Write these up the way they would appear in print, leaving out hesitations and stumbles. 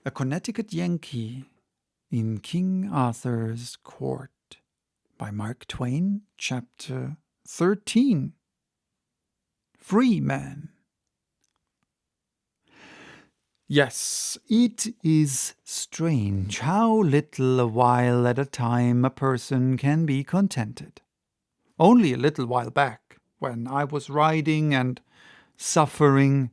A Connecticut Yankee in King Arthur's Court by Mark Twain, Chapter 13. Freemen. Yes, it is strange how little a while at a time a person can be contented. Only a little while back, when I was riding and suffering,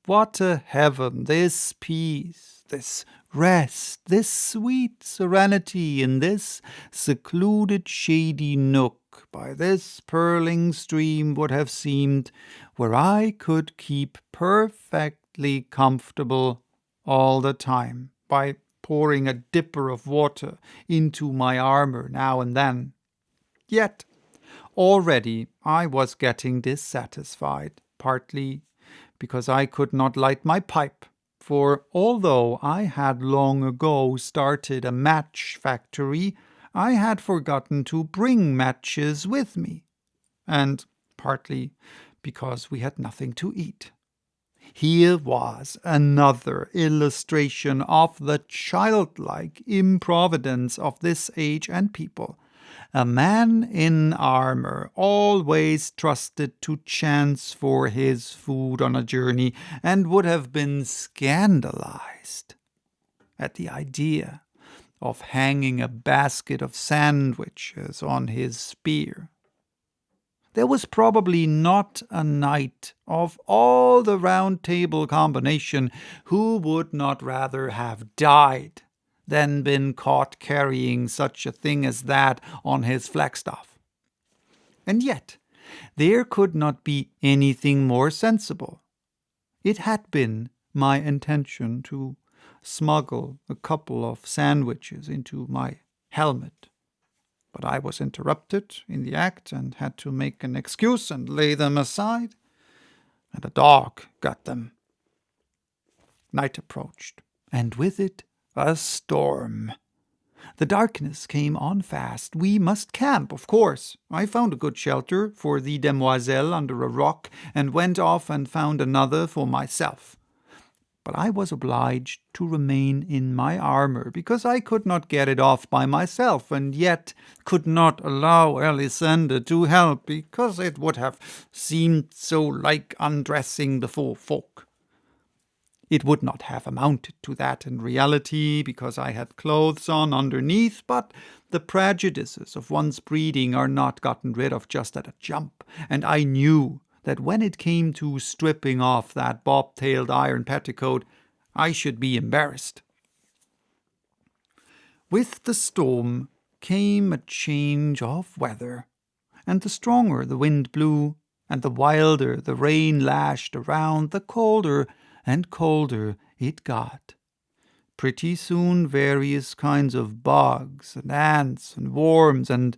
what a heaven this peace, this rest, this sweet serenity in this secluded shady nook by this purling stream would have seemed, where I could keep perfectly comfortable all the time by pouring a dipper of water into my armor now and then. Yet already I was getting dissatisfied, partly because I could not light my pipe, for although I had long ago started a match factory, I had forgotten to bring matches with me, and partly because we had nothing to eat. Here was another illustration of the childlike improvidence of this age and people. A man in armor always trusted to chance for his food on a journey, and would have been scandalized at the idea of hanging a basket of sandwiches on his spear. There was probably not a knight of all the Round Table combination who would not rather have died than been caught carrying such a thing as that on his flagstaff. And yet there could not be anything more sensible. It had been my intention to smuggle a couple of sandwiches into my helmet, but I was interrupted in the act and had to make an excuse and lay them aside, and a dog got them. Night approached, and with it a storm. The darkness came on fast. We must camp, of course. I found a good shelter for the demoiselle under a rock, and went off and found another for myself. But I was obliged to remain in my armor, because I could not get it off by myself, and yet could not allow Elisande to help, because it would have seemed so like undressing the full folk. It would not have amounted to that in reality, because I had clothes on underneath, but the prejudices of one's breeding are not gotten rid of just at a jump, and I knew that when it came to stripping off that bob-tailed iron petticoat, I should be embarrassed. With the storm came a change of weather, and the stronger the wind blew, and the wilder the rain lashed around, the colder and colder it got. Pretty soon various kinds of bugs and ants and worms and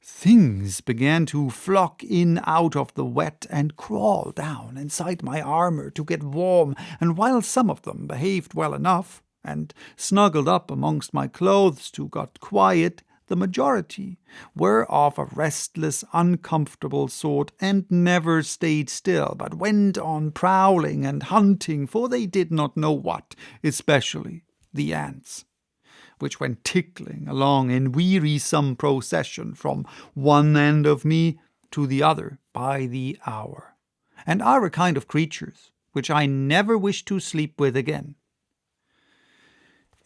things began to flock in out of the wet and crawl down inside my armor to get warm, and while some of them behaved well enough and snuggled up amongst my clothes to got quiet, the majority were of a restless, uncomfortable sort, and never stayed still, but went on prowling and hunting for they did not know what, especially the ants, which went tickling along in wearisome procession from one end of me to the other by the hour, and are a kind of creatures which I never wish to sleep with again.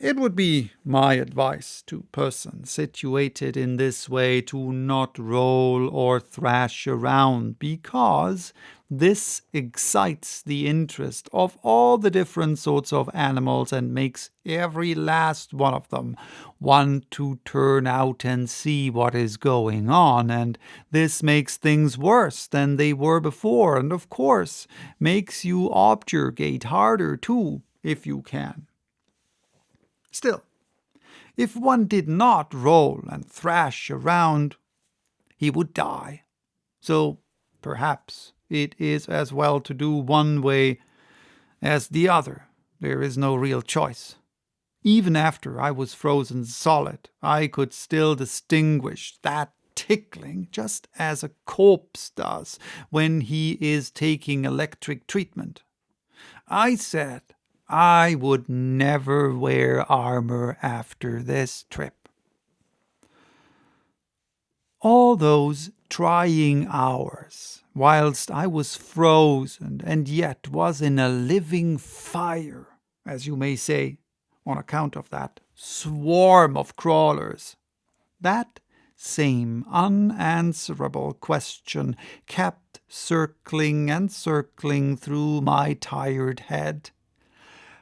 It would be my advice to persons situated in this way to not roll or thrash around, because this excites the interest of all the different sorts of animals and makes every last one of them want to turn out and see what is going on, and this makes things worse than they were before, and of course makes you objurgate harder too, if you can. Still, if one did not roll and thrash around, he would die. So perhaps it is as well to do one way as the other. There is no real choice. Even after I was frozen solid, I could still distinguish that tickling just as a corpse does when he is taking electric treatment. I said I would never wear armor after this trip. All those trying hours, whilst I was frozen and yet was in a living fire, as you may say, on account of that swarm of crawlers, that same unanswerable question kept circling and circling through my tired head.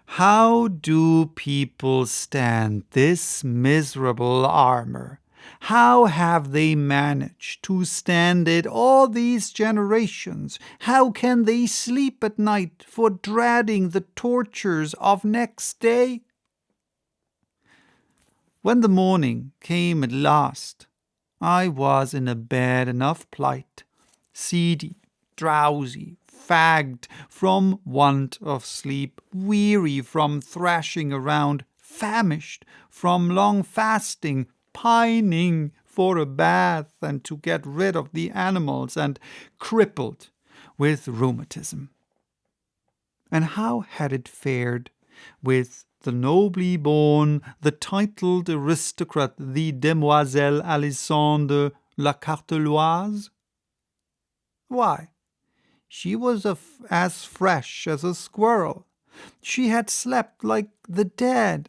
How do people stand this miserable armor? How have they managed to stand it all these generations? How can they sleep at night for dreading the tortures of next day? When the morning came at last, I was in a bad enough plight, seedy, drowsy, fagged from want of sleep, weary from thrashing around, famished from long fasting, pining for a bath and to get rid of the animals, and crippled with rheumatism. And how had it fared with the nobly born, the titled aristocrat, the Demoiselle Alison de la Carteloise? Why, she was as fresh as a squirrel. She had slept like the dead.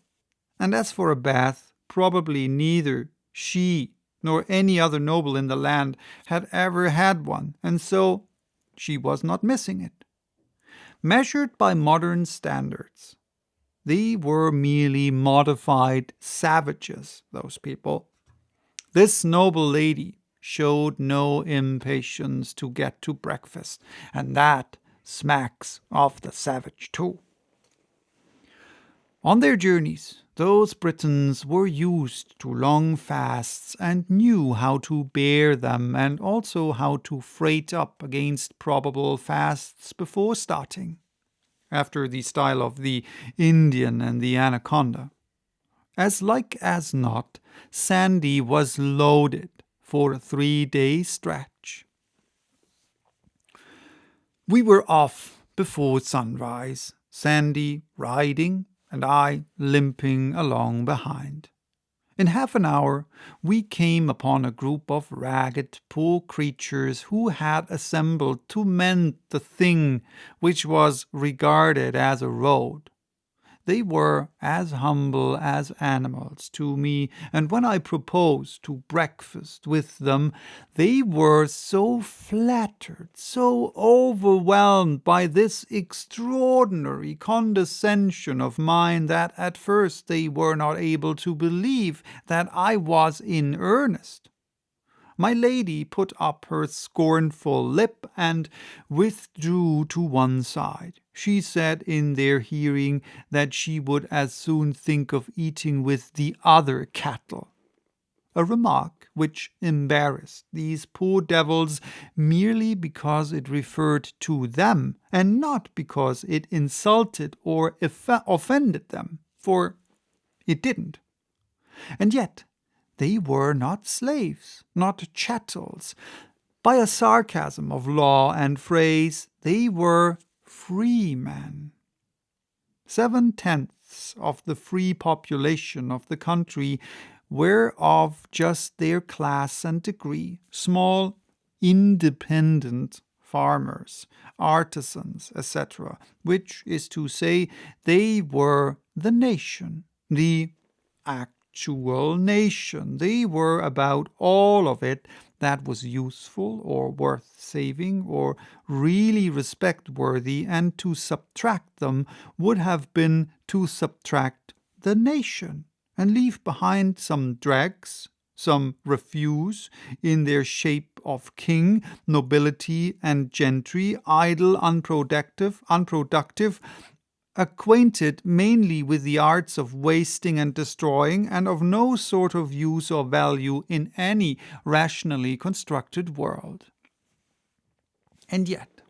And as for a bath, probably neither she nor any other noble in the land had ever had one, and so she was not missing it. Measured by modern standards, they were merely modified savages, those people. This noble lady showed no impatience to get to breakfast, and that smacks of the savage too. On their journeys, those Britons were used to long fasts and knew how to bear them, and also how to freight up against probable fasts before starting, after the style of the Indian and the anaconda. As like as not, Sandy was loaded for a 3-day stretch. We were off before sunrise, Sandy riding and I limping along behind. In half an hour, we came upon a group of ragged, poor creatures who had assembled to mend the thing which was regarded as a road. They were as humble as animals to me, and when I proposed to breakfast with them, they were so flattered, so overwhelmed by this extraordinary condescension of mine, that at first they were not able to believe that I was in earnest. My lady put up her scornful lip and withdrew to one side. She said in their hearing that she would as soon think of eating with the other cattle, a remark which embarrassed these poor devils merely because it referred to them, and not because it insulted or offended them, for it didn't. And yet they were not slaves, not chattels. By a sarcasm of law and phrase, they were freemen. 7/10 of the free population of the country were of just their class and degree, small, independent farmers, artisans, etc., which is to say, they were the nation, the actual nation. They were about all of it that was useful or worth saving or really respect-worthy, and to subtract them would have been to subtract the nation and leave behind some dregs, some refuse in their shape of king, nobility, and gentry, idle, unproductive, acquainted mainly with the arts of wasting and destroying, and of no sort of use or value in any rationally constructed world. And yet,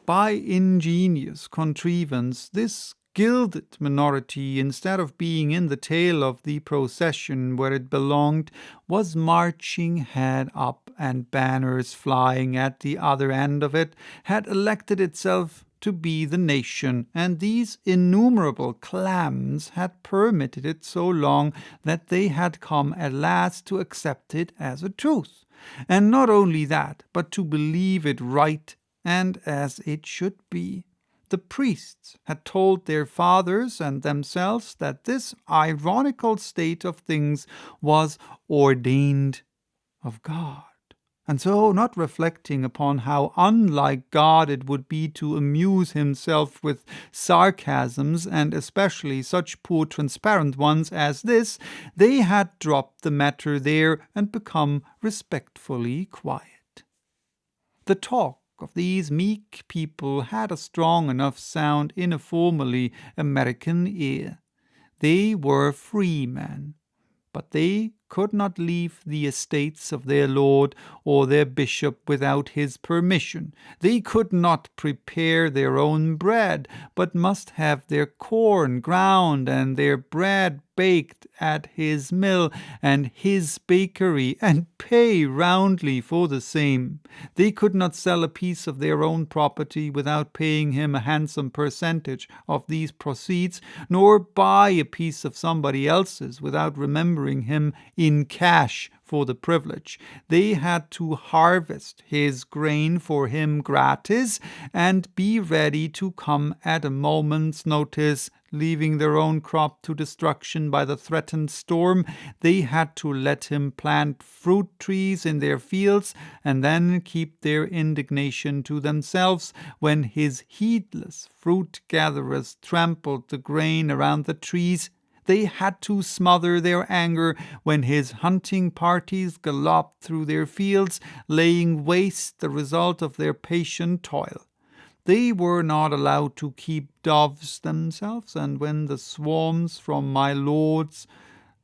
by ingenious contrivance, this gilded minority, instead of being in the tail of the procession where it belonged, was marching head up, and banners flying at the other end of it, had elected itself to be the nation, and these innumerable clams had permitted it so long that they had come at last to accept it as a truth, and not only that, but to believe it right and as it should be. The priests had told their fathers and themselves that this ironical state of things was ordained of God. And so, not reflecting upon how unlike God it would be to amuse himself with sarcasms, and especially such poor transparent ones as this, they had dropped the matter there and become respectfully quiet. The talk of these meek people had a strong enough sound in a formerly American ear. They were freemen, but they could not leave the estates of their lord or their bishop without his permission. They could not prepare their own bread, but must have their corn ground and their bread baked at his mill and his bakery, and pay roundly for the same. They could not sell a piece of their own property without paying him a handsome percentage of these proceeds, nor buy a piece of somebody else's without remembering him in cash for the privilege. They had to harvest his grain for him gratis and be ready to come at a moment's notice. Leaving their own crop to destruction by the threatened storm, they had to let him plant fruit trees in their fields and then keep their indignation to themselves when his heedless fruit gatherers trampled the grain around the trees. They had to smother their anger when his hunting parties galloped through their fields, laying waste the result of their patient toil. They were not allowed to keep doves themselves, and when the swarms from my lord's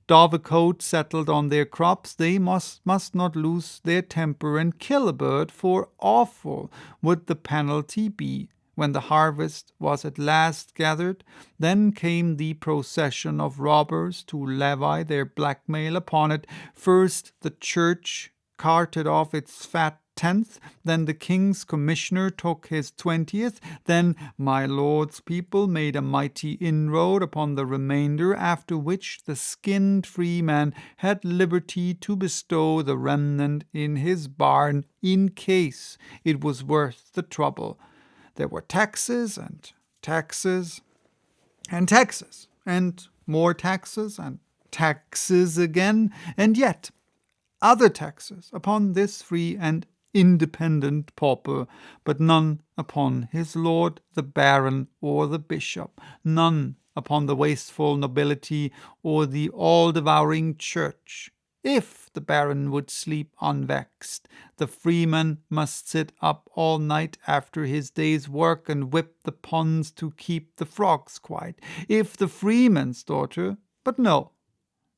dovecote settled on their crops, they must not lose their temper and kill a bird, for awful would the penalty be. When the harvest was at last gathered, then came the procession of robbers to levy their blackmail upon it. First the church carted off its fat 10th, then the king's commissioner took his 20th, then my lord's people made a mighty inroad upon the remainder, after which the skinned freeman had liberty to bestow the remnant in his barn in case it was worth the trouble. There were taxes and taxes and taxes and more taxes and taxes again, and yet other taxes upon this free and independent pauper, but none upon his lord, the baron, or the bishop, none upon the wasteful nobility or the all-devouring church. If the baron would sleep unvexed, the freeman must sit up all night after his day's work and whip the ponds to keep the frogs quiet. If the freeman's daughter, but no,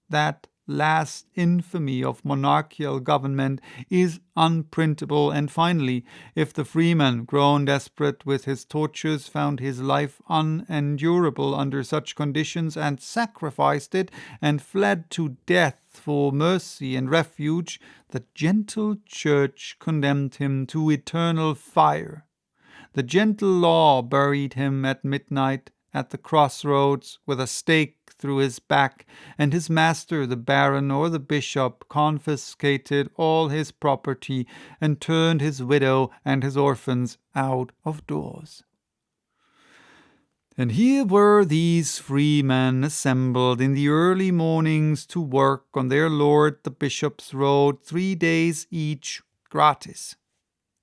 that last infamy of monarchical government is unprintable. And finally, if the freeman, grown desperate with his tortures, found his life unendurable under such conditions, and sacrificed it, and fled to death for mercy and refuge, the gentle church condemned him to eternal fire. The gentle law buried him at midnight at the crossroads with a stake through his back, and his master, the baron or the bishop, confiscated all his property and turned his widow and his orphans out of doors. And here were these free men assembled in the early mornings to work on their lord the bishop's road 3 days each, gratis.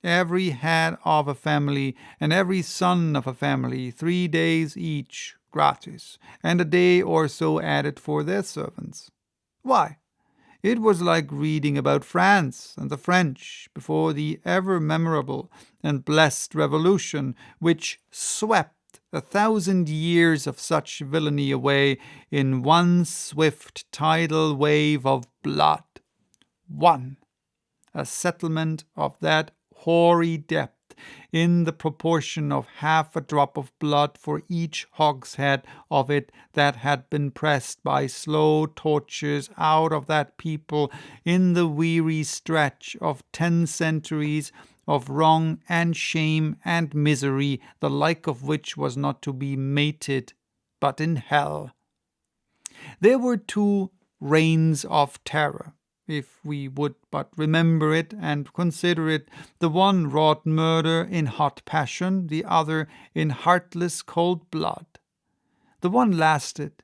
Every head of a family and every son of a family 3 days each, gratis, and a day or so added for their servants. Why? It was like reading about France and the French before the ever-memorable and blessed Revolution, which swept 1,000 years of such villainy away in one swift tidal wave of blood. A settlement of that hoary depth in the proportion of half a drop of blood for each hogshead of it that had been pressed by slow tortures out of that people in the weary stretch of 10 centuries of wrong and shame and misery, the like of which was not to be mated but in hell. There were 2 reigns of terror, if we would but remember it and consider it. The one wrought murder in hot passion, the other in heartless cold blood. The one lasted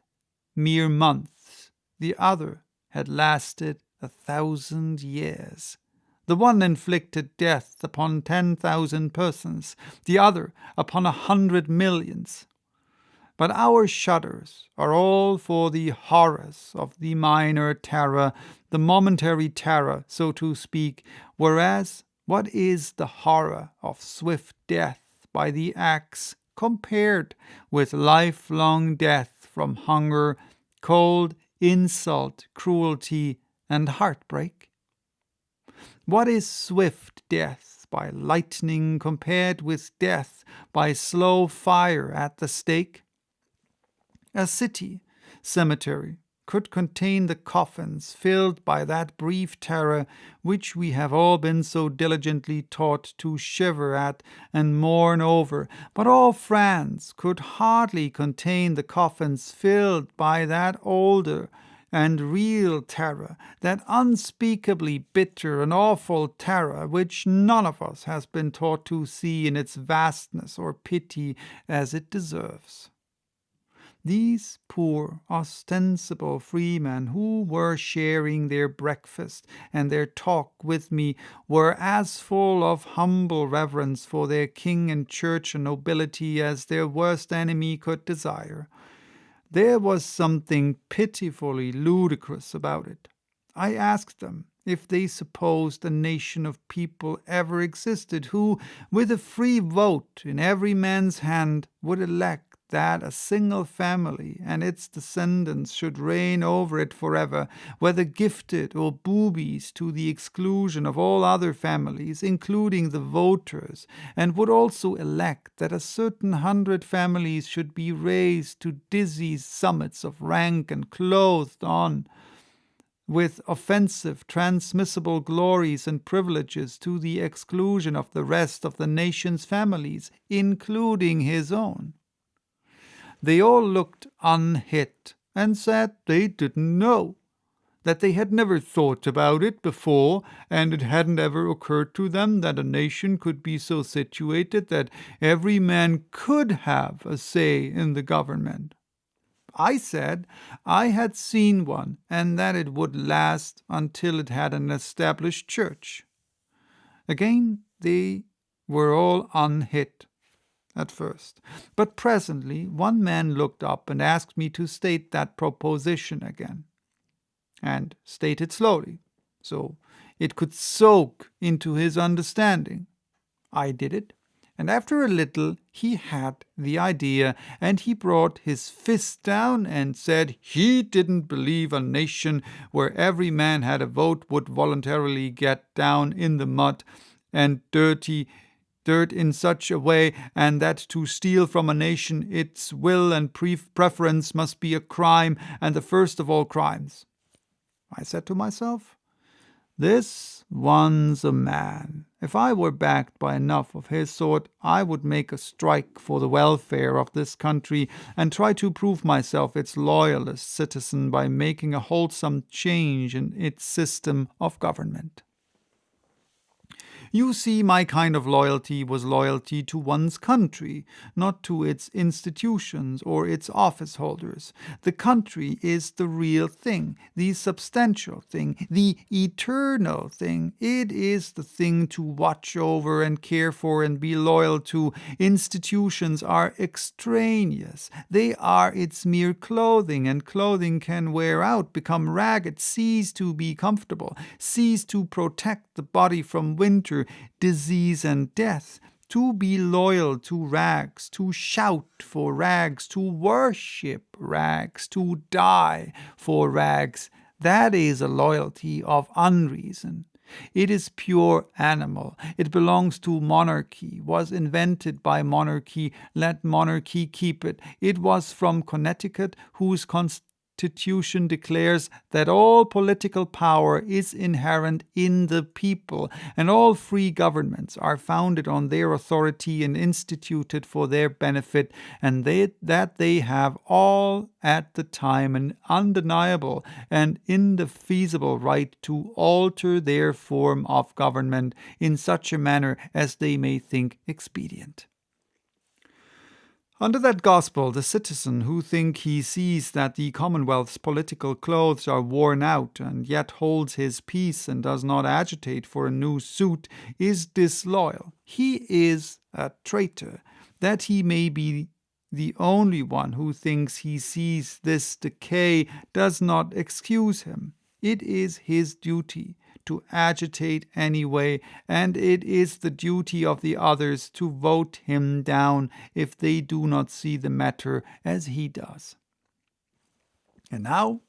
mere months, the other had lasted 1,000 years. The one inflicted death upon 10,000 persons, the other upon 100 millions. But our shudders are all for the horrors of the minor terror, the momentary terror, so to speak, whereas what is the horror of swift death by the axe compared with lifelong death from hunger, cold, insult, cruelty, and heartbreak? What is swift death by lightning compared with death by slow fire at the stake? A city cemetery could contain the coffins filled by that brief terror which we have all been so diligently taught to shiver at and mourn over, but all France could hardly contain the coffins filled by that older and real terror, that unspeakably bitter and awful terror which none of us has been taught to see in its vastness or pity as it deserves. These poor, ostensible freemen who were sharing their breakfast and their talk with me were as full of humble reverence for their king and church and nobility as their worst enemy could desire. There was something pitifully ludicrous about it. I asked them if they supposed a nation of people ever existed who, with a free vote in every man's hand, would elect that a single family and its descendants should reign over it forever, whether gifted or boobies, to the exclusion of all other families, including the voters, and would also elect that a certain 100 families should be raised to dizzy summits of rank and clothed on with offensive, transmissible glories and privileges to the exclusion of the rest of the nation's families, including his own. They all looked unhit and said they didn't know, that they had never thought about it before, and it hadn't ever occurred to them that a nation could be so situated that every man could have a say in the government. I said I had seen one, and that it would last until it had an established church. Again, they were all unhit at first, but presently one man looked up and asked me to state that proposition again, and state it slowly, so it could soak into his understanding. I did it, and after a little he had the idea, and he brought his fist down and said he didn't believe a nation where every man had a vote would voluntarily get down in the mud and dirt in such a way, and that to steal from a nation its will and preference must be a crime, and the first of all crimes. I said to myself, this one's a man. If I were backed by enough of his sort, I would make a strike for the welfare of this country and try to prove myself its loyalist citizen by making a wholesome change in its system of government. You see, my kind of loyalty was loyalty to one's country, not to its institutions or its office holders. The country is the real thing, the substantial thing, the eternal thing. It is the thing to watch over and care for and be loyal to. Institutions are extraneous. They are its mere clothing, and clothing can wear out, become ragged, cease to be comfortable, cease to protect the body from winter, disease, and death. To be loyal to rags, to shout for rags, to worship rags, to die for rags, that is a loyalty of unreason. It is pure animal. It belongs to monarchy, was invented by monarchy, let monarchy keep it. It was from Connecticut, whose Constitution declares that all political power is inherent in the people, and all free governments are founded on their authority and instituted for their benefit, and that they have all at the time an undeniable and indefeasible right to alter their form of government in such a manner as they may think expedient. Under that gospel, the citizen who thinks he sees that the Commonwealth's political clothes are worn out and yet holds his peace and does not agitate for a new suit is disloyal. He is a traitor. That he may be the only one who thinks he sees this decay does not excuse him. It is his duty to agitate anyway, and it is the duty of the others to vote him down if they do not see the matter as he does. And now,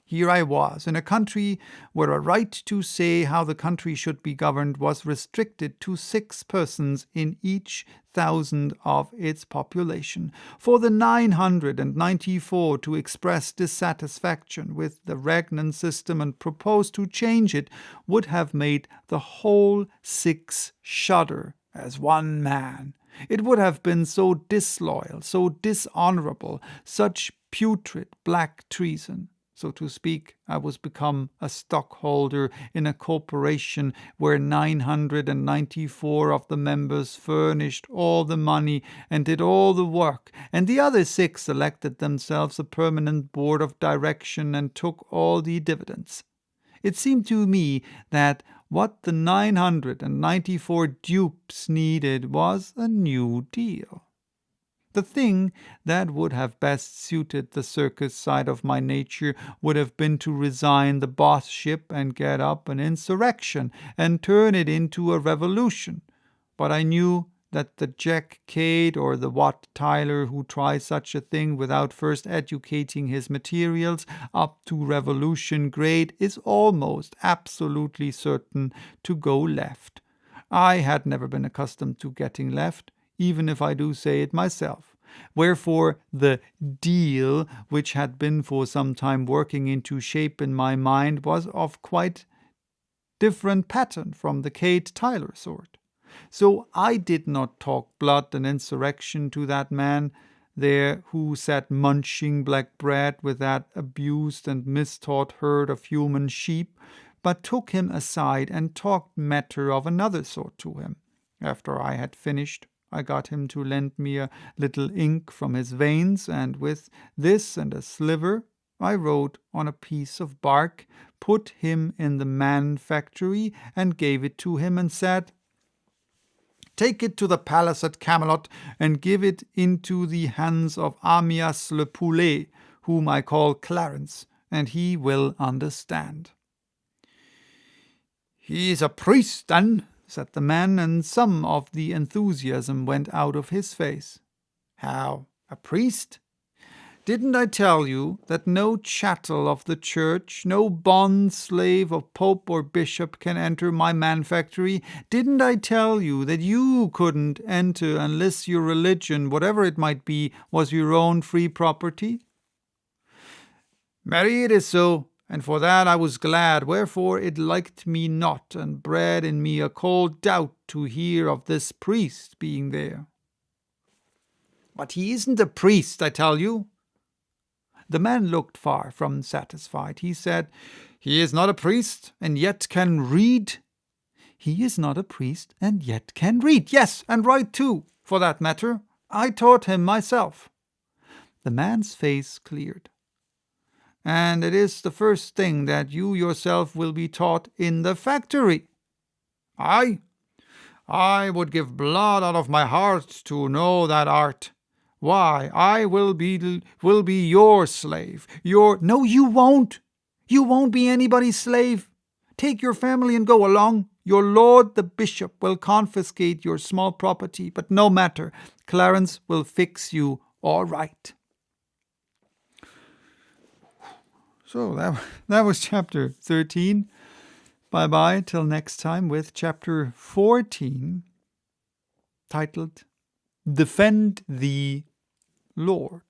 here I was, in a country where a right to say how the country should be governed was restricted to 6 persons in each 1,000 of its population. For the 994 to express dissatisfaction with the regnant system and propose to change it would have made the whole 6 shudder as one man. It would have been so disloyal, so dishonorable, such putrid black treason. So to speak, I was become a stockholder in a corporation where 994 of the members furnished all the money and did all the work, and the other 6 elected themselves a permanent board of direction and took all the dividends. It seemed to me that what the 994 dupes needed was a new deal. The thing that would have best suited the circus side of my nature would have been to resign the bossship and get up an insurrection and turn it into a revolution. But I knew that the Jack Cade or the Wat Tyler who tries such a thing without first educating his materials up to revolution grade is almost absolutely certain to go left. I had never been accustomed to getting left, even if I do say it myself. Wherefore the deal, which had been for some time working into shape in my mind, was of quite different pattern from the Cade-Tyler sort. So I did not talk blood and insurrection to that man there who sat munching black bread with that abused and mistaught herd of human sheep, but took him aside and talked matter of another sort to him. After I had finished, I got him to lend me a little ink from his veins, and with this and a sliver I wrote on a piece of bark, put him in the man-factory, and gave it to him, and said, "Take it to the palace at Camelot, and give it into the hands of Amias le Poulet, whom I call Clarence, and he will understand." "He is a priest, then?" said the man, and some of the enthusiasm went out of his face. "How, a priest? Didn't I tell you that no chattel of the church, no bond slave of pope or bishop can enter my man-factory? Didn't I tell you that you couldn't enter unless your religion, whatever it might be, was your own free property?" "Marry, it is so, and for that I was glad, wherefore it liked me not, and bred in me a cold doubt to hear of this priest being there." "But he isn't a priest, I tell you." The man looked far from satisfied. He said, "He is not a priest, and yet can read?" "He is not a priest, and yet can read. Yes, and write too, for that matter. I taught him myself." The man's face cleared. "And it is the first thing that you yourself will be taught in the factory?" "I would give blood out of my heart to know that art. Why, I will be your slave, your—" "No, you won't. You won't be anybody's slave. Take your family and go along. Your lord the bishop will confiscate your small property, but no matter. Clarence will fix you all right." So that was chapter 13. Bye-bye till next time with chapter 14, titled Defend Thee, Lord.